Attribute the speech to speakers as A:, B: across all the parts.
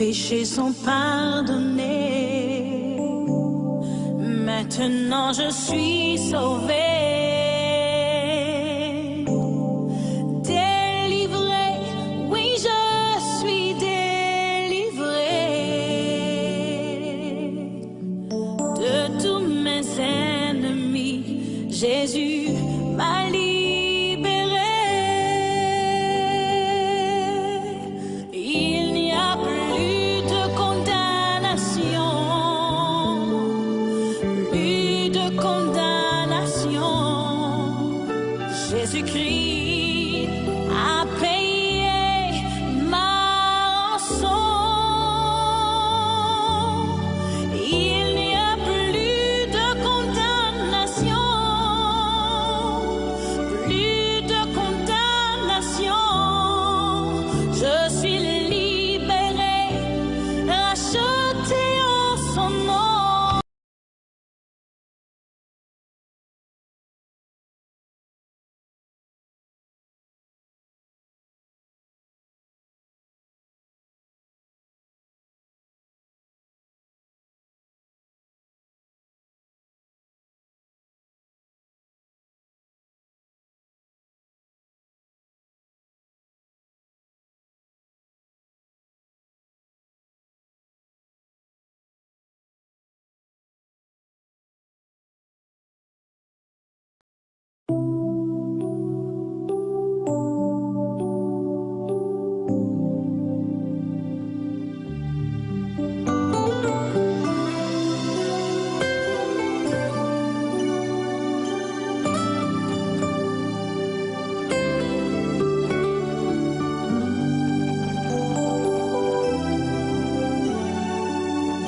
A: péchés sont pardonnés. Maintenant je suis sauvée. Délivrée, oui je suis délivrée. De tous mes ennemis, Jésus m'a libérée. Il n'y a plus de condamnation, plus de condamnation. Jésus-Christ a payé ma rançon. Il n'y a plus de condamnation, plus de condamnation. Je suis libérée, rachetée en son nom.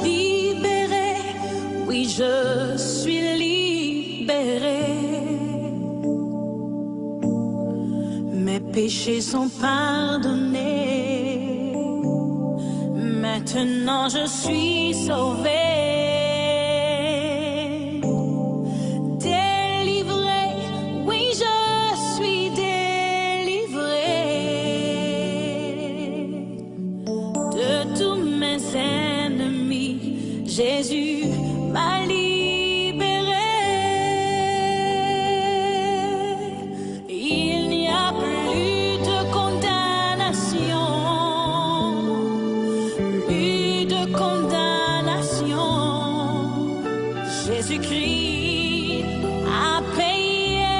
A: Libérée, oui je suis libérée. Mes péchés sont pardonnés. Maintenant je suis sauvée. Délivrée, oui je suis délivrée. De tous mes ennemis, Jésus m'a libérée. Il n'y a plus de condamnation, plus de condamnation. Jésus-Christ a payé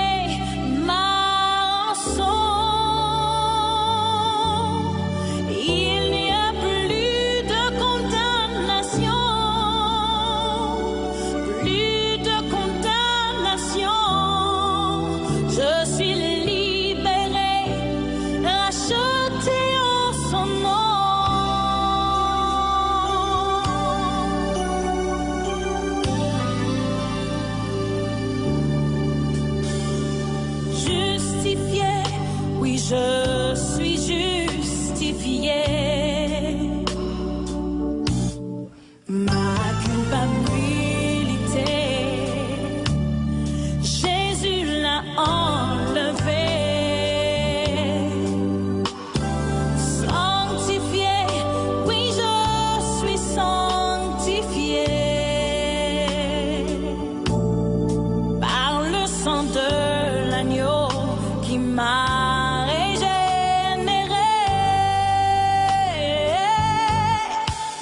A: ma rançon. Il n'y a plus de condamnation, plus de condamnation. Je suis libérée, rachetée en son nom. Justifiée, oui je suis justifiée. Ma culpabilité, Jésus l'a enlevée. Sanctifiée, oui je suis sanctifiée. Par le sang de l'agneau qui m'a régénérée.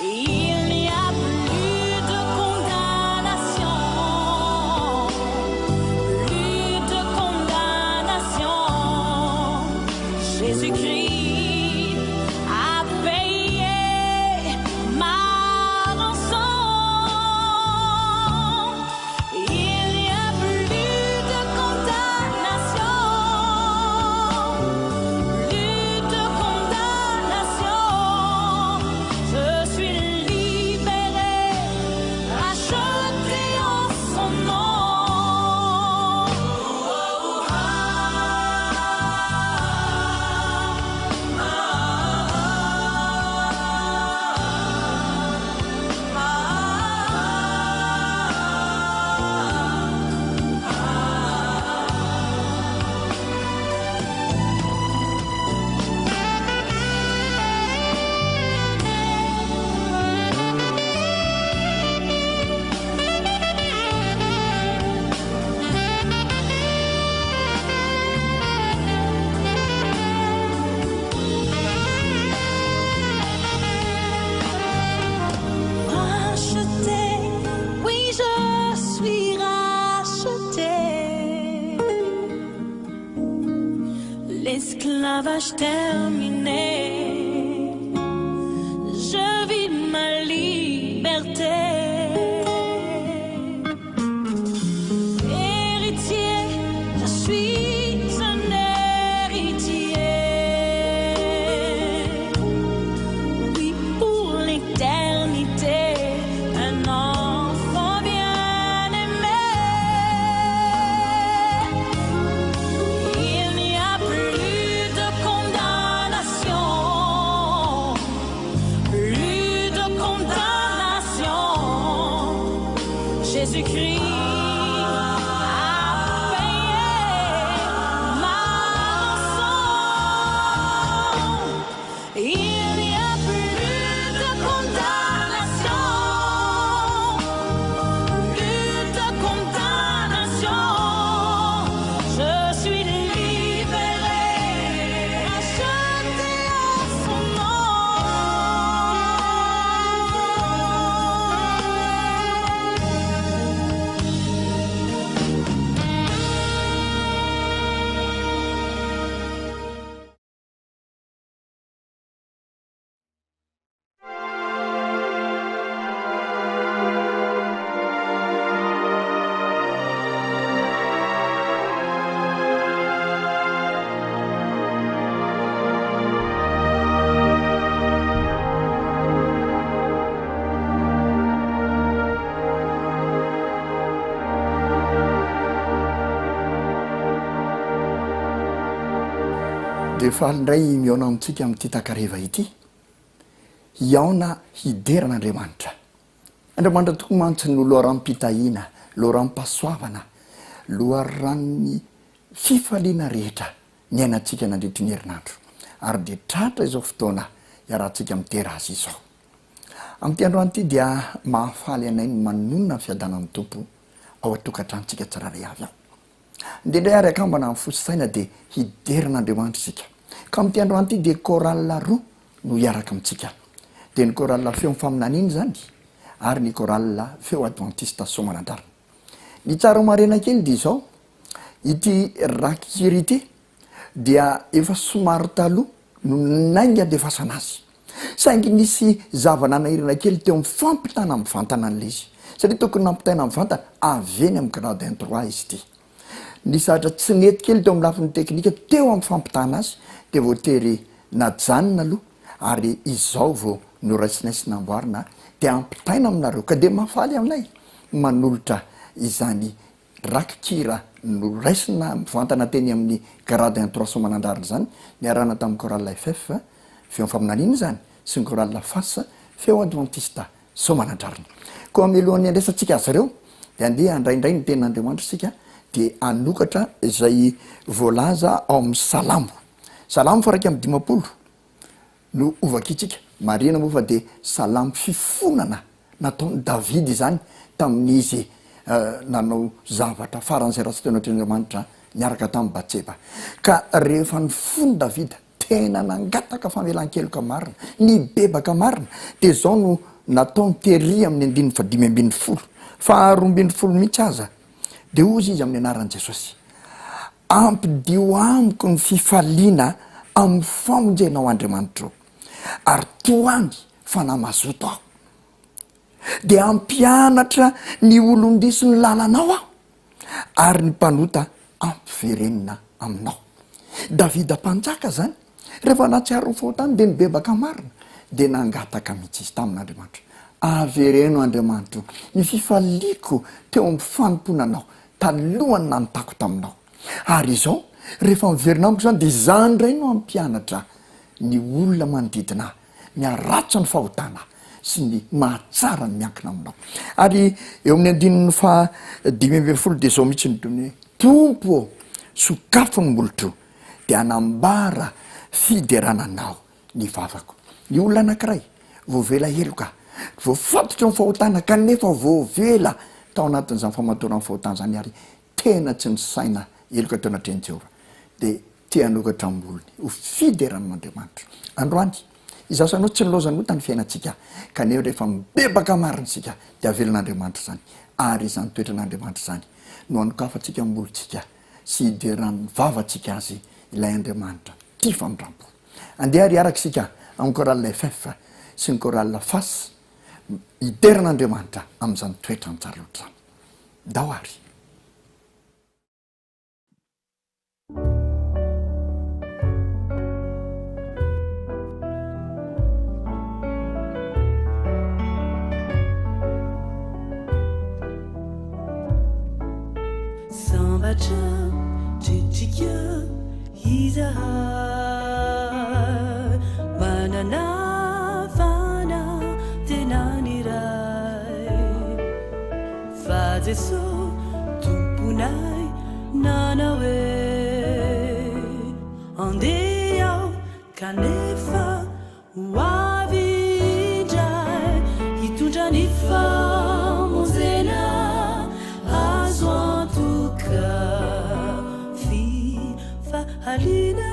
A: Il n'y a plus de condamnation, plus de condamnation. Jésus-Christ a payé ma rançon. Il n'y a plus de condamnation, plus de condamnation. Je suis libérée, rachetée en son nom. l'esclavage terminé, je vis ma liberté. Héritier, je suis un héritier. Oui, pour l'éternité, un enfant bien-aimé. Il n'y a plus de condamnation, plus de condamnation. Jésus-Christ
B: dia fa ndray miaona amintsika amin'ity takareva ity iaona hideran'Andriamanitra. Andriamanitra toko mantsy no loharam-pitahiana, loharam-pahasoavana, loharan'ny fifaliana rehetra ny ainantsika nandritry ny herinandro, ary dia tratra izao fotoana iarahantsika mitera azy izao. Amin'ity androany ity dia mahafaly anay ny manonona ny fiadanan'ny tompo ao atokantranotsika tsiraray avy ao. Indrindray ary akambana amin'ny fosaina dia hideran'Andriamanitra isika. Ka amin'ity androany ity dia korala roa no hiaraka amintsika. Dia ny korala feo faminaniana zany, ary ny korala feo adventiste somanandrarina. Ny tsara marena kely dia izao, ity rakiry ity dia efa somary taloha no nainga andefasana azy. Saingy nisy zavananahirana kely teo amin'ny fampitana amin'ny vantana an'ilay izy. Satria tokony nampitaina amin'ny vantana aveny amin'ny gradin 3 izy ity. Nisy sahatra tsy nety kely teo amin'ny lafin'ny teknika teo amin'ny fampitana azy dia voatery najanona aloha, ary izao vao noraisinaisina amboarina dia ampitaina aminareo. Ka dia mahafaly aminay manolotra izany rakikira noraisina mivantana teny amin'ny gradin 3 somanandrarina zany, niarana tamin'ny korala FF feo faminaniana zany, sy ny korala fasa feo adventiste somanandrarina. Koa melohan'ny andraisantsika azy ireo dia andeha andraindray ny ten'Andriamanitra isika dia anokatra izay voalaza ao amin'ny salamo faraika amin'ny 50 no ovakitsika. Marina moa fa dia salamo fifonana nataony Davidy izany tamin'izy nanao zavatra faran'izay raha tsy teo anatrean'Andriamanitra niaraka tamin'ny Batseba. Ka rehefa nifono Davida tena nangataka famelan-keloka marina, nibebaka marina, dia zao no nataony tery amin'ny 520 faharoa-20 mihitsy aza. Dia ozy izy amin'ny anaran'i Jesosy: ampidio amiko ny fifaliana amin'ny famonjenao Andriamanitra, ary toany fanamazoto aho. Dia ampianatra ny olon-diso ny lalanao aho, ary ny mpanota ampiverenina aminao. Davida mpanjaka zany, rehefa natsiaro fahotany dia nibebaka marina, dia nangataka mihitsy izy tamin'Andriamanitra: avereno Andriamanitra, ny fifaliako teo amin'ny fanomponanao talohany nanontako taminao. Ary izao rehefa miverina amiko zany dia zany ray no ampianatra ny olona manodidina miaratsa ny fahotana sy ny mahatsara ny miankina aminao. Ary eo amin'ny 5:20 dia zao mihitsy ny tompo sokafo ny molotro dia anambara fiderananao ny vavako. Ny olona anankiray voavela heloka, voafatotra amin'ny fahotana kanefa voavela tao anatin'izany famatorana amin'ny fahotana zany, ary tena tsy nisaina heloka teo anatrean'i Jehovah, dia tia hanokatra ambolony ho fideran'Andriamanitra. Androany izasanao tsy nilozanota ny fiainantsika, kanefa rehefa mibebaka marina isika dia avelan'Andriamanitra zany, ary izany toetran'Andriamanitra zany no anokafantsika ambolontsika sy hideran'ny vavantsika azy ilay Andriamanitra tia famindrampo andeha ary araka isika amin'ny koralina ff sy ny koralina fas iteran'andriamanitra amin'izany toetra ny tsara loatra zany ndao ary
A: Sambatra tritrika izahay manana fana tenany iray fa Jesosy tomponay nanao hoe andeha aho kanefa ho avy indray hitondra ny famonjena azo antoka fifahalina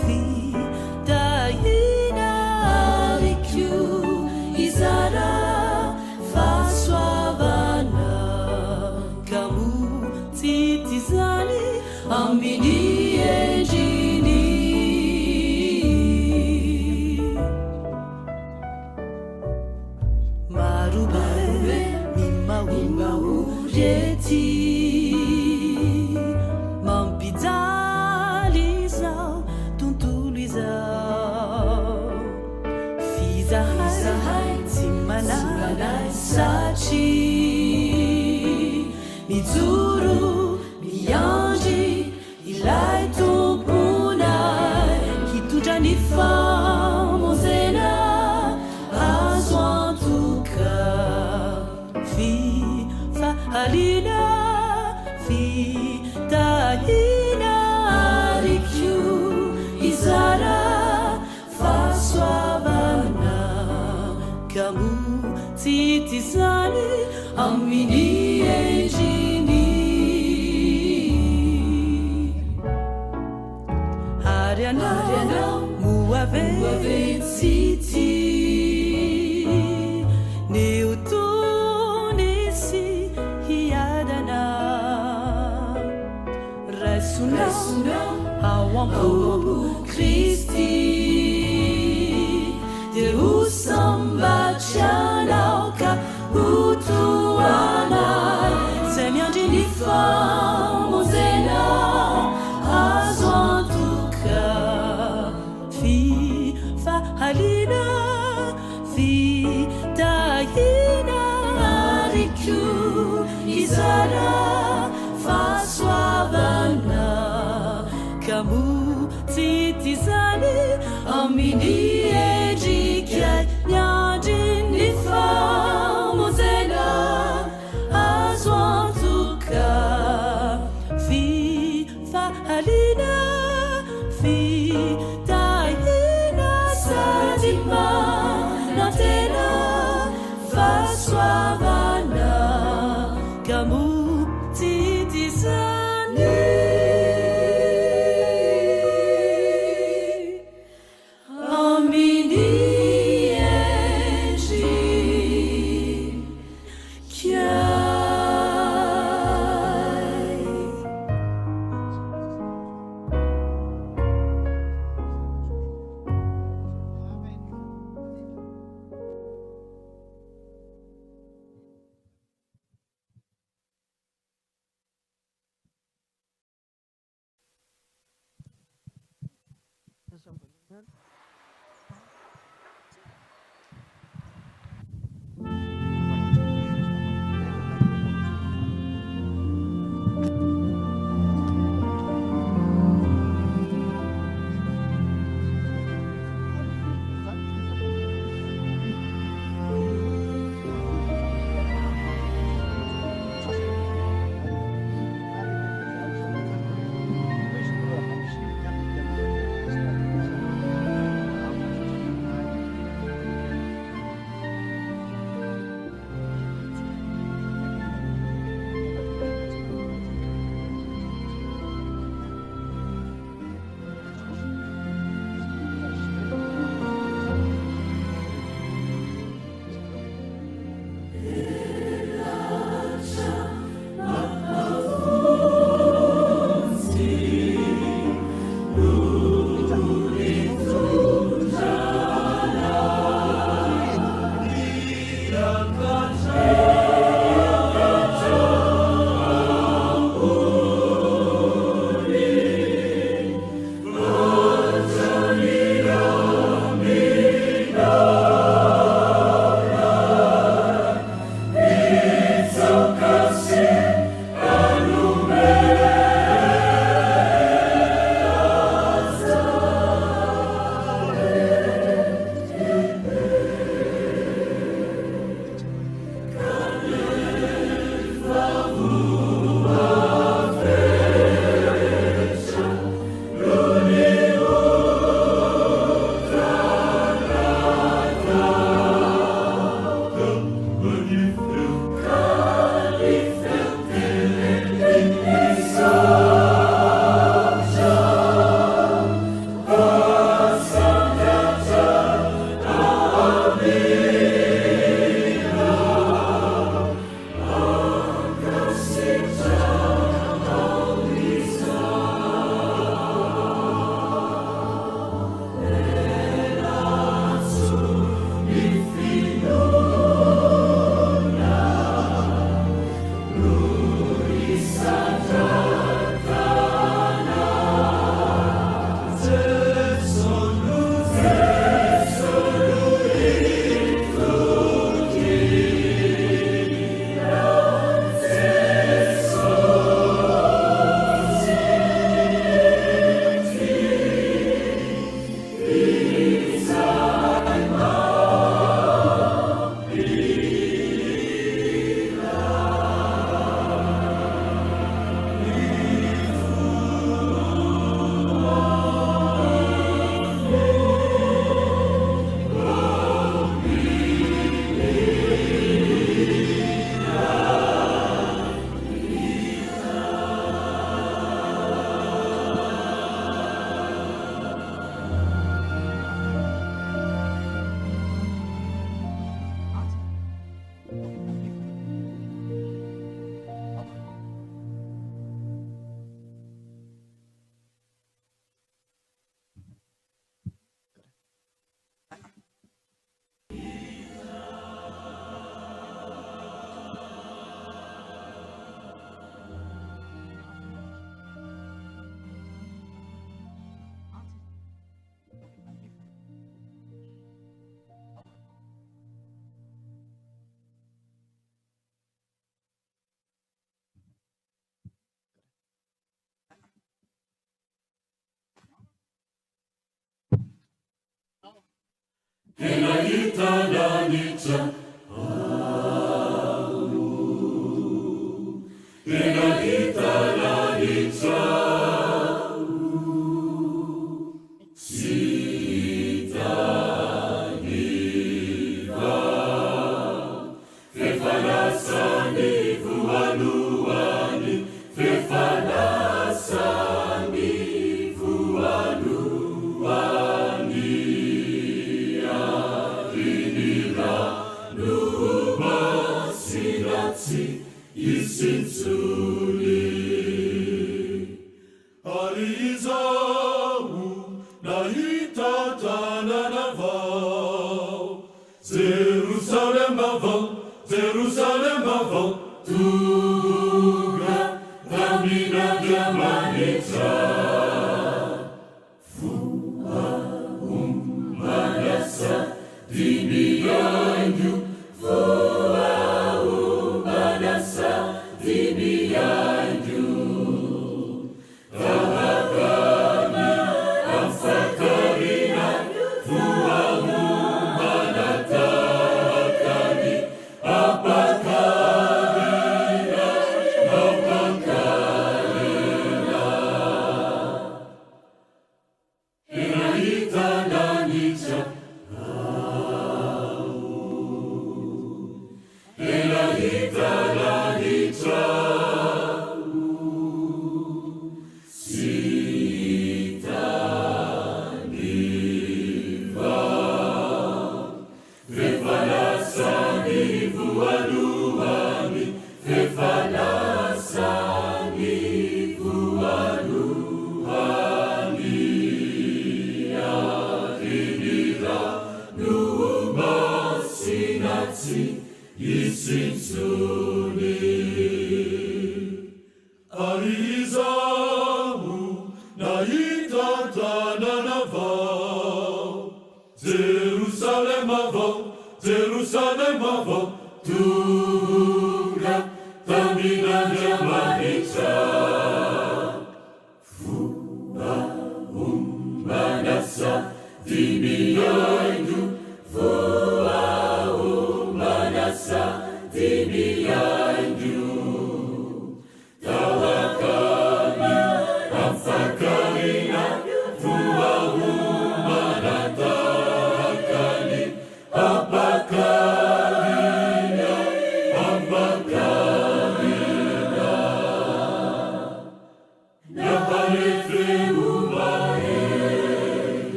A: fitahina arikio izara fahasoavana kamo tsitizany amin'ny endriny marobe mimahorety mampijaly izao tontolo izao fizahay tsy manay satria mijoro miandry ilay tomponay hitondra ny famonjena azo antoka fifahalina fitahina arikio izara fahasoavana kamo tsitizany amin'ny endriny ary anao moavetsity ny otonisy hiadana raisonao ao ampo Kristy dia ho sambatrianao ka ho toanay zay miandry ny famonjena azo antoka fifahalina fitahina arikio izara fahasoavana kamo tsitizany amin'ny endrikay miandry ny famonjena azo antoka fifahalina fitahina sady manantena fahasoavana kamo tsitizany amin'ny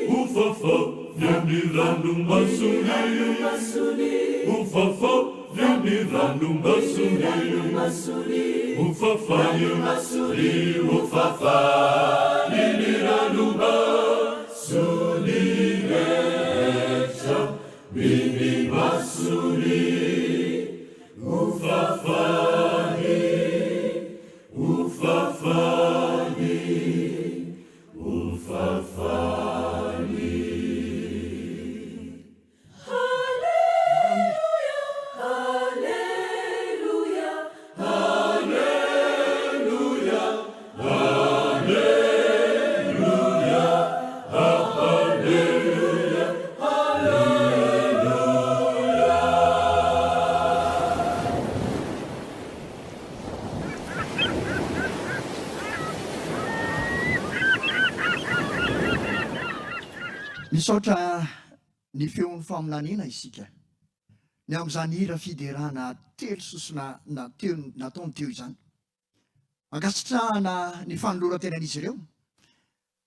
C: Ufafa, Ufafavya ni ranomasony, ufafavya ni ranomasony, ufafavya ni ranomasony rehetra mini masony, ufafavy.
B: Misaotra ny feon'ny faminaniana isika ny amin'izany hira fiderana telo sosona nataony teo izany, ankasitrahana ny fanoloran-tenan'izy ireo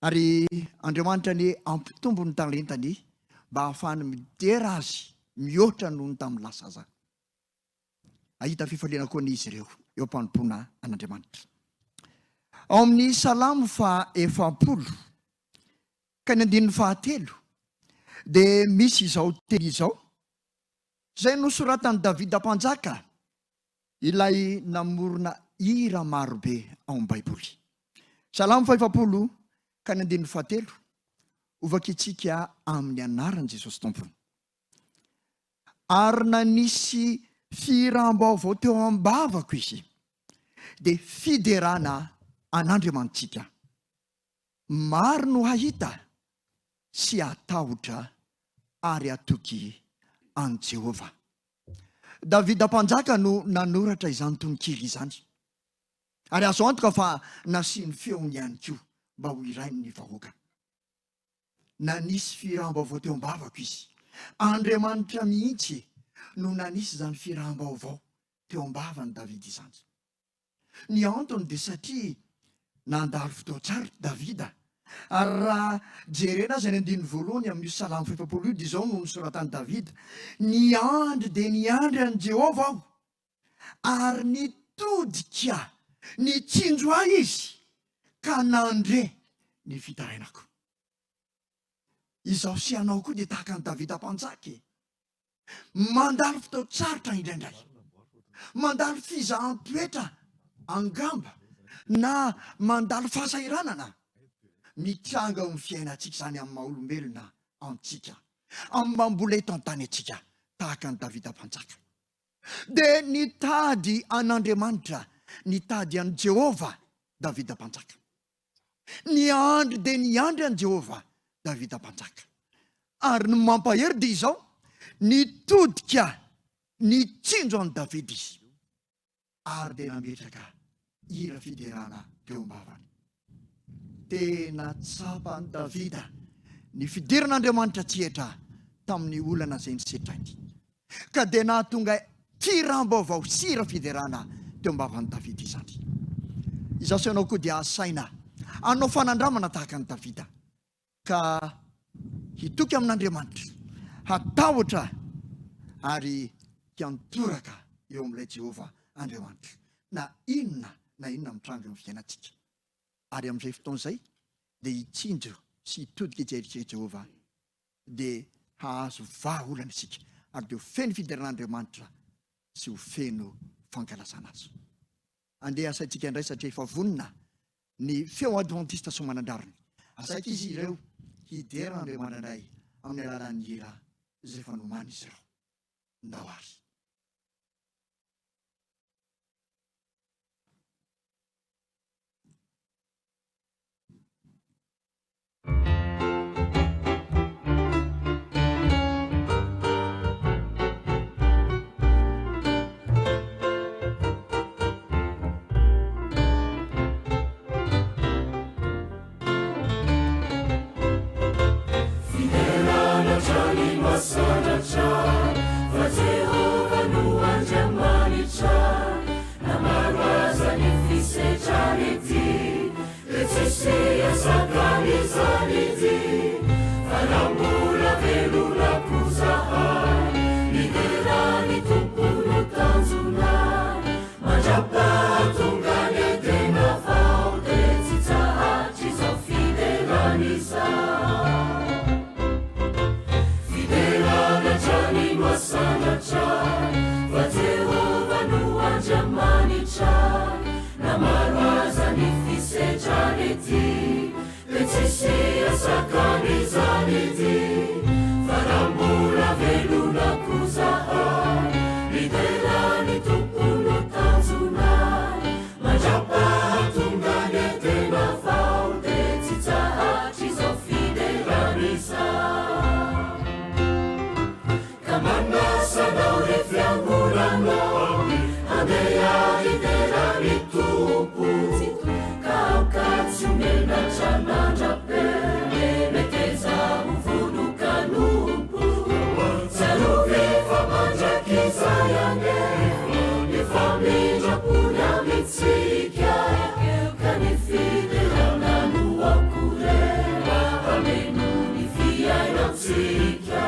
B: ary Andriamanitra ny ampitombo ny talentany mba ahafahany midera azy mihoatra noho ny tamin'ny lasa zany. Ahita fifaliana koa n'izy ireo eo am-panompoana an'Andriamanitra. Ao amin'ny Salamo 140 ka ny 9 dia misy izao teny izao izay nosoratany Davida mpanjaka, ilay namorona hira marobe ao amin'ny Baiboly. Salamo 140 ka ny 9 ovaka itsika amin'ny anaran'i Jesosy Tompony. Ary nanisy firam-baovao teo am-bavako izy dia fiderana an'Andriamanitsika. Maro no hahita sy atahotra ary atoky an Jehova. Davida mpanjaka no nanoratra izany tononkely izany. Ary azo antoka fa nasiany feony ihany koa mba ho irainy ny vahoaka. Nanisy firam-baovao teo am-bavako izy. Andriamanitra mihitsy no nanisy izany firam-baovao teo am-bavany Davida izany. Ny antony dia satria nandalo fotoa tsara Davida. Ary raha jerena azy ny 1 amin'ny Salamo 140 dia izao no nosoratany Davida: niandry dia niandry an Jehova aho, ary nitodika nitsinjo ahy izy ka nandre ny fitarainako. Izaho sy anao koa dia tahaka ny Davida mpanjaka, mandalo fotoa tsarotra indraindray, mandalo fizahan-toetra angamba na mandalo fahasairanana mitranga amin'ny fiainantsika izany amin'ny maha-olombelona antsika, amin'ny mambola eto an-tany antsika, tahaka ny Davida mpanjaka. Dia nitady an'Andriamanitra, nitady an Jehova Davida mpanjaka. Niandry dia niandry an Jehova Davida mpanjaka. Ary ny mampahery dia izao, nitodika nitsinjo an Davida izy, ary dia nametraka hira fiderana teo am-bavany. Tena tsapany Davida ny fidiran'Andriamanitra tsihatra tamin'ny olana izay nisetrainy, ka dia nahatonga firam-baovao sy hira fiderana teo am-bavan'i Davida izany. Izaho sy anao koa dia asaina anao fanandramana tahaka ny Davida, ka hitoky amin'Andriamanitra, hatahotra ary hiantoraka eo amin'ilay Jehova Andriamanitra na inona mitranga amin'ny fiainantsika. Ary amin'izay fotoana izay dia hitsinjo sy hitodika ijeritreritra Jehova, dia hahazo vahaolana isika, ary dia ho feno fideran'Andriamanitra sy ho feno fankalazana azy. Andeha asaitsika indray satria efa vonona ny feo adventista somanandrariny. Asaika izy ireo hideran'Andriamanitra amin'ny alalan'ny hira izay efa nomany izy ireo. Ndao ary.
C: Fiderana trani masana tra, fa Jehova kanisa fidelana chani masana chai fa Jehova no andriamany tray namaraza ny fisetrany ity de tsisy asakany izany ity fa raha mbola velonako zahay idelany tompono tanjonay mandrapahatonga ny tena vao de tsy tsahatry zao fidelany izay ka manasanao le fiangolanao handeha idelany tompo ka aokatsy menatranandrape meteza uvonokanompo sarovefa mandrakizayane efa mindrapony amitsika ka ny fidelana no akorena hameno ny fiainatsika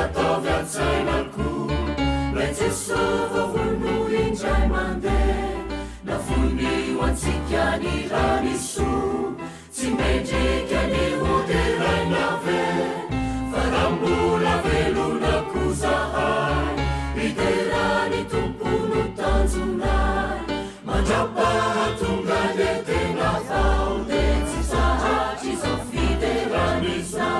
C: ataovy an-tsainako lay Jesosy vono indray mandeha na vonio antsika ny ranisoa tsy mendrika ny hoderaina ve fa raha mbola velonako zahay idelany tompono tanjonay mandrapahatonga le tena vao de tsy sahatry zao fidelany izay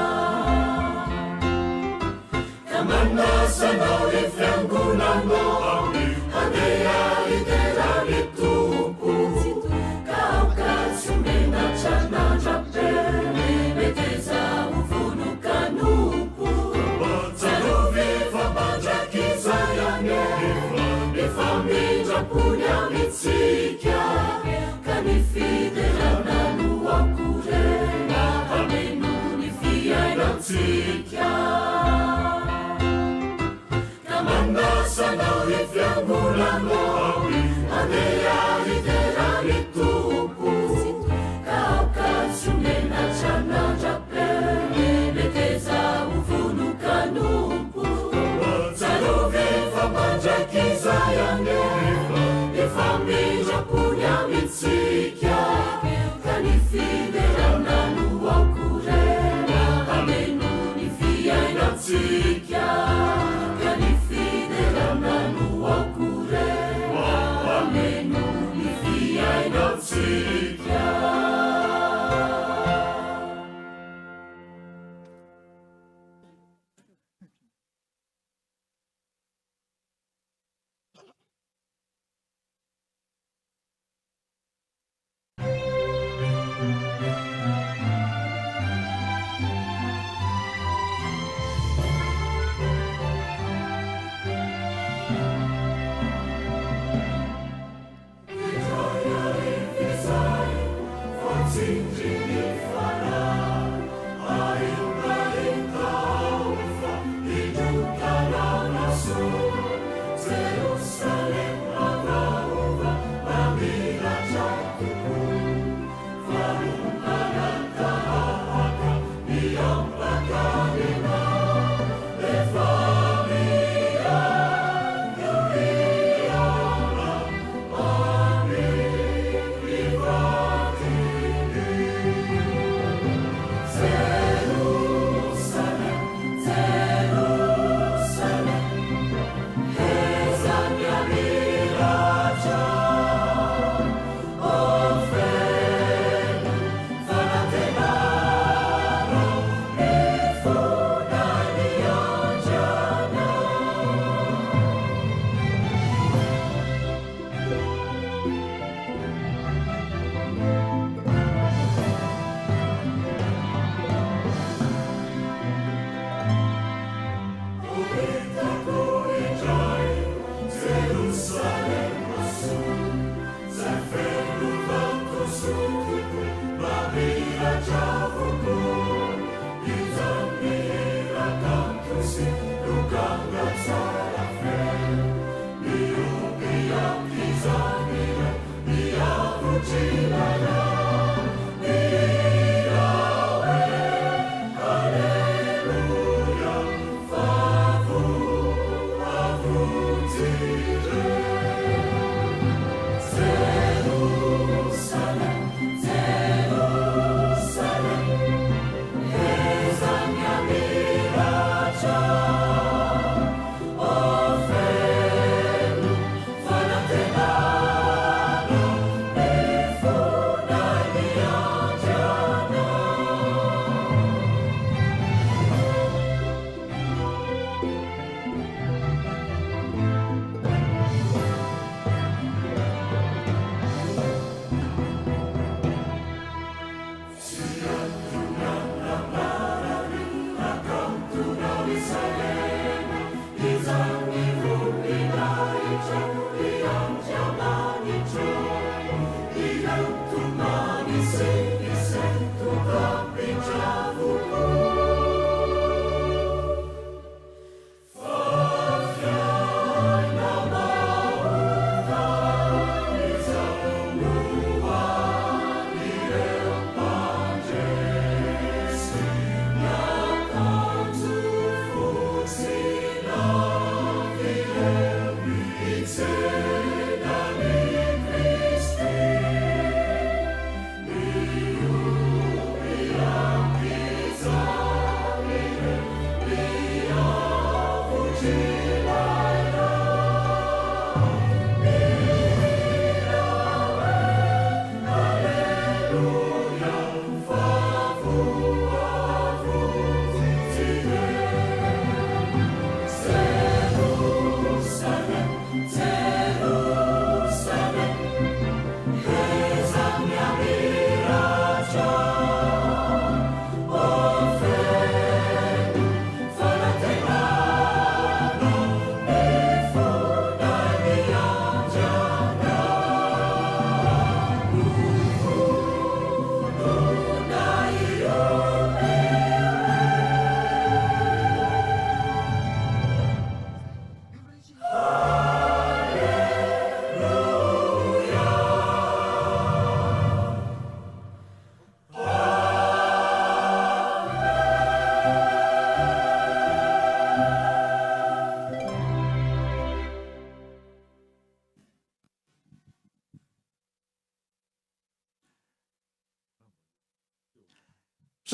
C: manasanao le fiangonanao handeha idelany tompo ka aokatsy menatranandrape meteza uvonokanompo tsarovefa mandrakizayane efa mindrapony amitsika ka ny fidelana no akorena hameno ny fiainatsika manasanao le fiangolanao handeha idelany tompo ka aokatsy menatranandrape meteza uvonokanompo tsarovefa mandrakizayane efa mindrapony amitsika ka ny fidelana no akorena hameno ny fiainatsika Alleluia,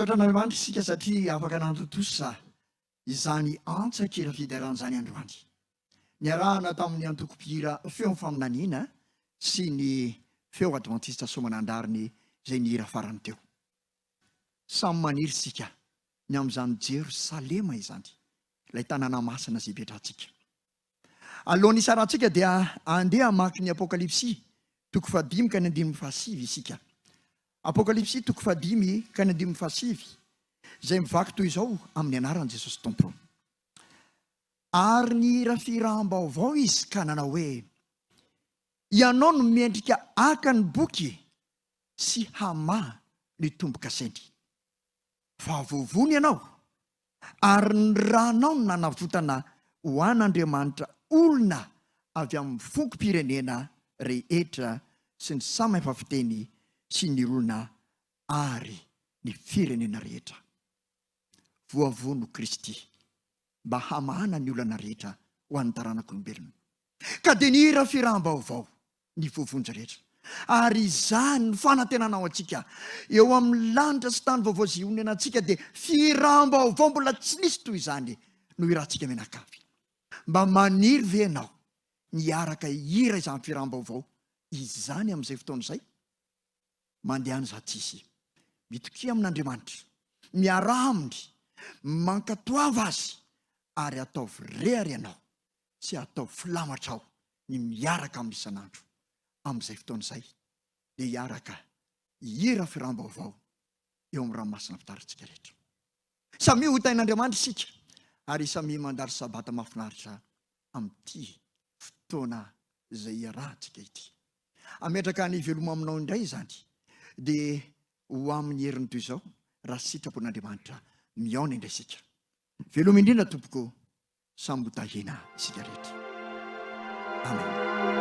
B: Andriamanitra isika satria afaka nantotosa izany antsak'ira fideran'izany androany. Niarahana tamin'ny antoko-pihira feo faminaniana sy ny feo adventista somanandariny izay nihira farany teo. Samy maniry sika ny amin'izany Jerosalema izany, ilay tanàna masina izay ipetrahantsika. Alohan'ny isarantsika dia andeha hamaky ny Apokalipsy 5:5 isika. Apokalipsy 5:5 izay mivaky toy izao amin'ny anaran'i Jesosy Tompo. Ary ny hira firam-baovao izy ka nanao hoe, ianao no miendrika aka ny boky sy hamaha ny tomboka sainy. Vavovony ianao ary ny ranao no nanavotana ho an'Andriamanitra olona avy amin'ny fonkom-pirenena rehetra sy ny samy efa-fiteny sy ny olona ary ny firenena rehetra. Voavono Kristy mba hamahana ny olana rehetra ho an'ny taranak'olombelona. Ka dia ny hira firam-baovao ny vovonjy rehetra. Ary izany ny fanantenanao antsika eo amin'ny lanitra sy tany vaovao izay honenantsika dia firam-baovao mbola tsy nisy toy izany no hirantsika menakavy. Mba maniry ve ianao niaraka hira izany firam-baovao izany amin'izay fotoana izay? Mandehany zatsisy, mitokia amin'Andriamanitra, miara aminy, mankatoava azy, ary ataovy rery ianao sy atao filamatra ao ny miaraka amin'ny isan'andro. Amin'izay fotoana izay dia hiaraka hira firam-baovao eo amin'ny ranomasina fitarantsika rehetra. Samy ho tain'Andriamanitra isika ary samy mandary sabata mahafinaritra amin'ity fotoana izay iarahantsika ity. Ametraka ny veloma aminao indray izany dia ho amin'ny heriny toy izao raha sitrapon'Andriamanitra miaona indray isika. Veloma indrindra tompoko, samy ho tahena isika rehetra. Amen.